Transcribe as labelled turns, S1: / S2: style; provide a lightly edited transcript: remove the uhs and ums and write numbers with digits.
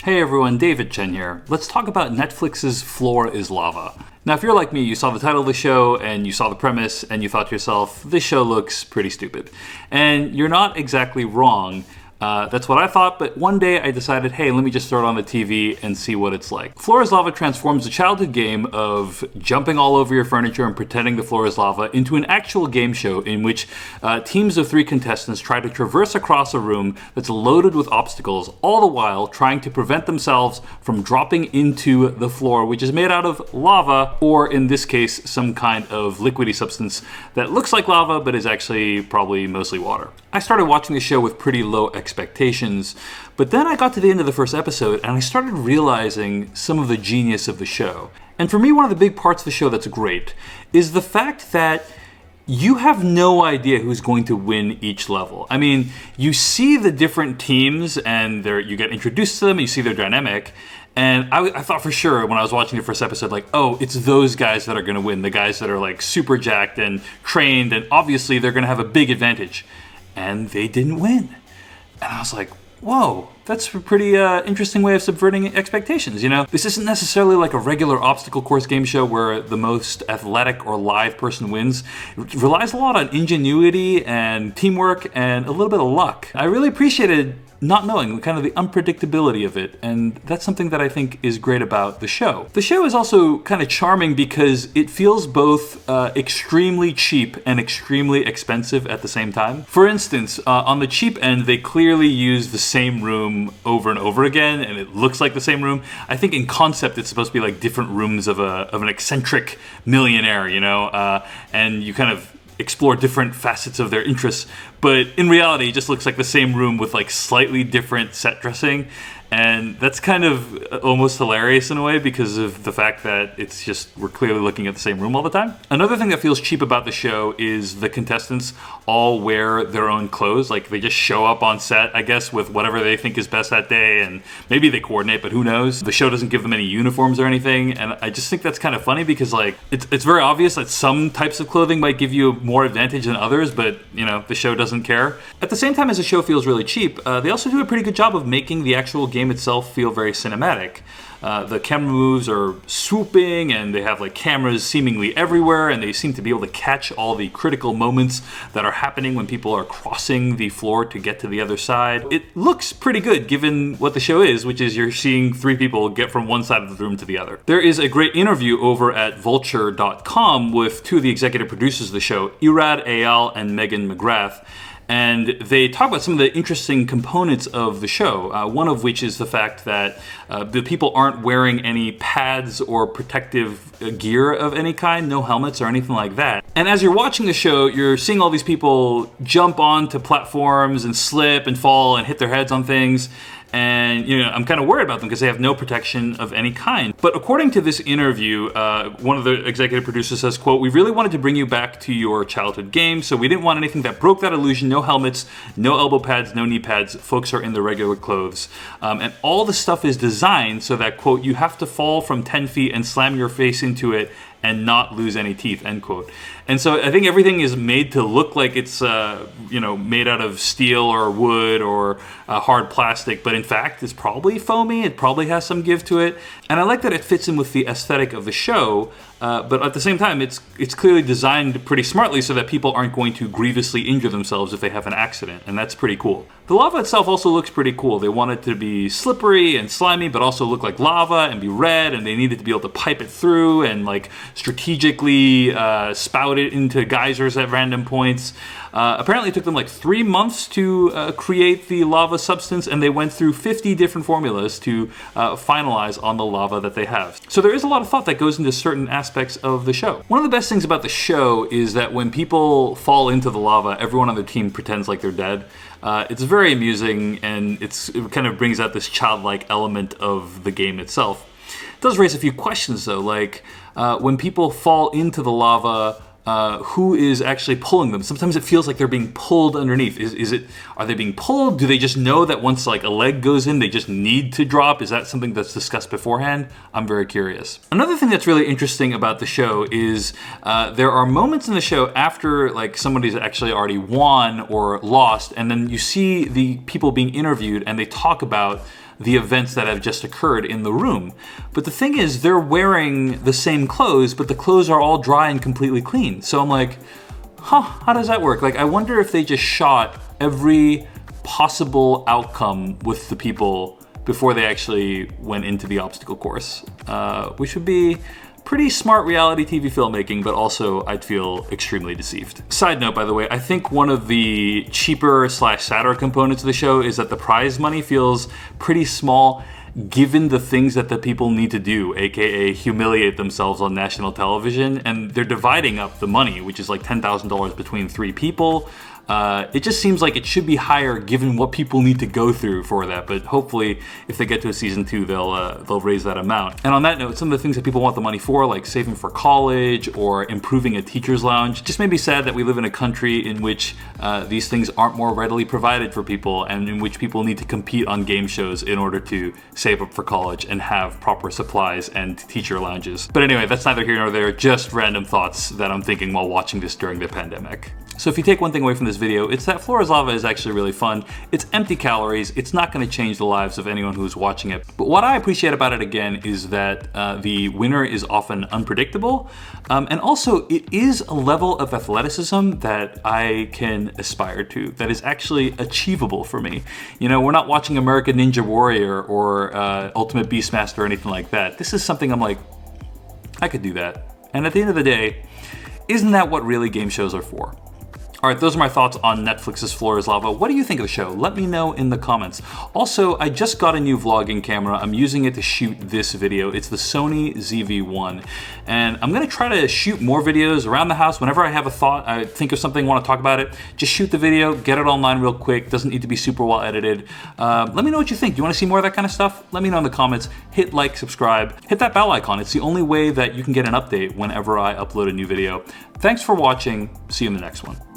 S1: Hey everyone, David Chen here. Let's talk about Netflix's Floor is Lava. Now, if you're like me, you saw the title of the show and you saw the premise and you thought to yourself, this show looks pretty stupid. And you're not exactly wrong. That's what I thought, but one day I decided, hey, let me just throw it on the TV and see what it's like. Floor is Lava transforms the childhood game of jumping all over your furniture and pretending the floor is lava into an actual game show in which teams of 3 contestants try to traverse across a room that's loaded with obstacles, all the while trying to prevent themselves from dropping into the floor, which is made out of lava, or in this case, some kind of liquidy substance that looks like lava but is actually probably mostly water. I started watching the show with pretty low expectations, but then I got to the end of the first episode and I started realizing some of the genius of the show. And for me, one of the big parts of the show that's great is the fact that you have no idea who's going to win each level. I mean, you see the different teams and you get introduced to them and you see their dynamic. And I thought for sure when I was watching the first episode, like, oh, it's those guys that are going to win, the guys that are like super jacked and trained, and obviously they're going to have a big advantage. And they didn't win. And I was like, whoa, that's a pretty interesting way of subverting expectations, you know? This isn't necessarily like a regular obstacle course game show where the most athletic or live person wins. It relies a lot on ingenuity and teamwork and a little bit of luck. I really appreciated not knowing kind of the unpredictability of it, and that's something that I think is great about the show. The show is also kind of charming because it feels both extremely cheap and extremely expensive at the same time. For instance, on the cheap end, they clearly use the same room over and over again, and it looks like the same room. I think in concept, it's supposed to be like different rooms of an eccentric millionaire, you know, and you kind of explore different facets of their interests, but in reality it just looks like the same room with like slightly different set dressing, and that's kind of almost hilarious in a way because of the fact that it's just we're clearly looking at the same room all the time. Another thing that feels cheap about the show is the contestants all wear their own clothes. Like they just show up on set, I guess, with whatever they think is best that day, and maybe they coordinate, but who knows? The show doesn't give them any uniforms or anything, and I just think that's kind of funny because like it's very obvious that some types of clothing might give you more advantage than others, but you know, the show doesn't care. At the same time as the show feels really cheap, they also do a pretty good job of making the actual game itself feel very cinematic. The camera moves are swooping, and they have like cameras seemingly everywhere, and they seem to be able to catch all the critical moments that are happening when people are crossing the floor to get to the other side. It looks pretty good given what the show is, which is you're seeing 3 people get from one side of the room to the other. There is a great interview over at vulture.com with 2 of the executive producers of the show, Irad Eyal and Megan McGrath. And they talk about some of the interesting components of the show, one of which is the fact that the people aren't wearing any pads or protective gear of any kind, no helmets or anything like that. And as you're watching the show, you're seeing all these people jump onto platforms and slip and fall and hit their heads on things. And, you know, I'm kind of worried about them because they have no protection of any kind. But according to this interview, one of the executive producers says, quote, "We really wanted to bring you back to your childhood game, so we didn't want anything that broke that illusion. No helmets, no elbow pads, no knee pads. Folks are in their regular clothes. And all the stuff is designed so that, quote, you have to fall from 10 feet and slam your face into it and not lose any teeth," end quote. And so I think everything is made to look like it's, made out of steel or wood or hard plastic, but in fact it's probably foamy, it probably has some give to it. And I like that it fits in with the aesthetic of the show, but at the same time it's clearly designed pretty smartly so that people aren't going to grievously injure themselves if they have an accident, and that's pretty cool. The lava itself also looks pretty cool. They want it to be slippery and slimy, but also look like lava and be red, and they needed to be able to pipe it through and like strategically spout it into geysers at random points. Apparently it took them like 3 months to create the lava substance, and they went through 50 different formulas to finalize on the lava that they have. So there is a lot of thought that goes into certain aspects of the show. One of the best things about the show is that when people fall into the lava, everyone on their team pretends like they're dead. It's very amusing, and it kind of brings out this childlike element of the game itself. It does raise a few questions though, like when people fall into the lava, who is actually pulling them? Sometimes it feels like they're being pulled underneath. Are they being pulled? Do they just know that once like a leg goes in, they just need to drop? Is that something that's discussed beforehand? I'm very curious. Another thing that's really interesting about the show is there are moments in the show after like somebody's actually already won or lost, and then you see the people being interviewed and they talk about the events that have just occurred in the room. But the thing is, they're wearing the same clothes, but the clothes are all dry and completely clean. So I'm like, how does that work? Like, I wonder if they just shot every possible outcome with the people before they actually went into the obstacle course, which would be pretty smart reality TV filmmaking, but also I'd feel extremely deceived. Side note, by the way, I think one of the cheaper / sadder components of the show is that the prize money feels pretty small given the things that the people need to do, aka humiliate themselves on national television, and they're dividing up the money, which is like $10,000 between 3 people. It just seems like it should be higher given what people need to go through for that, but hopefully if they get to a season 2, they'll raise that amount. And on that note, some of the things that people want the money for, like saving for college or improving a teacher's lounge, just made me sad that we live in a country in which these things aren't more readily provided for people, and in which people need to compete on game shows in order to save up for college and have proper supplies and teacher lounges. But anyway, that's neither here nor there, just random thoughts that I'm thinking while watching this during the pandemic. So if you take one thing away from this video, it's that Floor is Lava is actually really fun. It's empty calories. It's not going to change the lives of anyone who's watching it. But what I appreciate about it again is that the winner is often unpredictable. And also it is a level of athleticism that I can aspire to, that is actually achievable for me. You know, we're not watching American Ninja Warrior or Ultimate Beastmaster or anything like that. This is something I'm like, I could do that. And at the end of the day, isn't that what really game shows are for? All right, those are my thoughts on Netflix's Floor is Lava. What do you think of the show? Let me know in the comments. Also, I just got a new vlogging camera. I'm using it to shoot this video. It's the Sony ZV-1. And I'm gonna try to shoot more videos around the house. Whenever I have a thought, I think of something, wanna talk about it, just shoot the video, get it online real quick. Doesn't need to be super well edited. Let me know what you think. Do you wanna see more of that kind of stuff? Let me know in the comments. Hit like, subscribe, hit that bell icon. It's the only way that you can get an update whenever I upload a new video. Thanks for watching. See you in the next one.